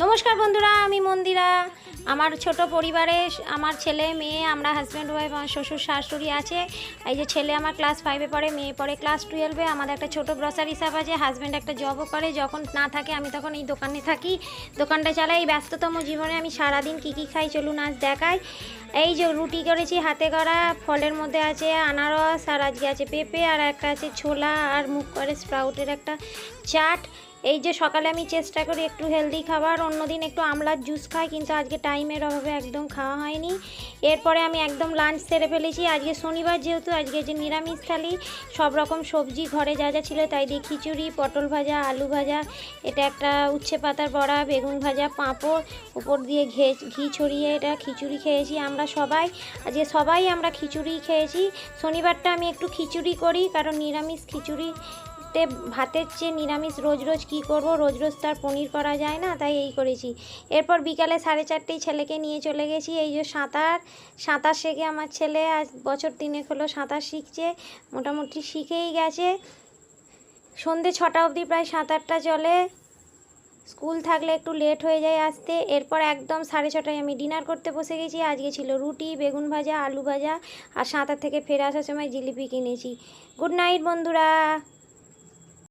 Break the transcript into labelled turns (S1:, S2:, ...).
S1: নমস্কার বন্ধুরা, আমি মন্দিরা। আমার ছোট পরিবারে আমার ছেলে মেয়ে, আমরা হাজব্যান্ড ওয়াইফ, আমার শ্বশুর শাশুড়ি আছে। এই যে ছেলে আমার ক্লাস 5-এ পড়ে, মেয়ে পড়ে ক্লাস 12-এ। আমাদের একটা ছোট গ্রসারি শপ আছে, হাজব্যান্ড একটা জবও করে। যখন না থাকে আমি তখন এই দোকানে থাকি, দোকানটা চালাই। এই ব্যস্ততম জীবনে আমি সারাদিন কী কী খাই চলুন আজ দেখাই। এই যে রুটি করেছি হাতে করা, ফলের মধ্যে আছে আনারস, আর আজকে আছে পেঁপে, আর একটা আছে ছোলা, আর মুখ করে স্প্রাউটের একটা চাট। এই যে সকালে আমি চেষ্টা করি একটু হেলদি খাবার, অন্যদিন একটু আমলার জুস খাই, কিন্তু আজকে টাইমের অভাবে একদম খাওয়া হয়নি। এরপরে আমি একদম লাঞ্চ সেরে ফেলেছি। আজকে শনিবার যেহেতু, আজকে যে নিরামিষ থালি, সব রকম সবজি ঘরে যা যা ছিল তাই দিয়ে খিচুড়ি, পটল ভাজা, আলু ভাজা, এটা একটা উচ্ছে পাতার বড়া, বেগুন ভাজা, পাঁপড়, উপর দিয়ে ঘি ছড়িয়ে এটা খিচুড়ি খেয়েছি আমরা সবাই। আজকে সবাই আমরা খিচুড়ি খেয়েছি। শনিবারটা আমি একটু খিচুড়ি করি, কারণ নিরামিষ খিচুড়ি ভাতের চেয়ে নিরামিষ রোজ রোজ কী করব, রোজ রোজ তার পনির করা যায় না, তাই এই করেছি। এরপর বিকালে 4:30 ছেলেকে নিয়ে চলে গেছি। এই যে সাঁতার শেখে আমার ছেলে, আজ বছর 3 হলো সাঁতার শিখছে, মোটামুটি শিখেই গেছে। সন্ধে 6টা অবধি প্রায় সাঁতারটা চলে। স্কুল থাকলে একটু লেট হয়ে যায় আসতে। এরপর একদম 6:30টায় আমি ডিনার করতে বসে গেছি। আজকে ছিল রুটি, বেগুন ভাজা, আলু ভাজা, আর সাঁতার থেকে ফিরে আসার সময় জিলিপি কিনেছি। গুড নাইট বন্ধুরা।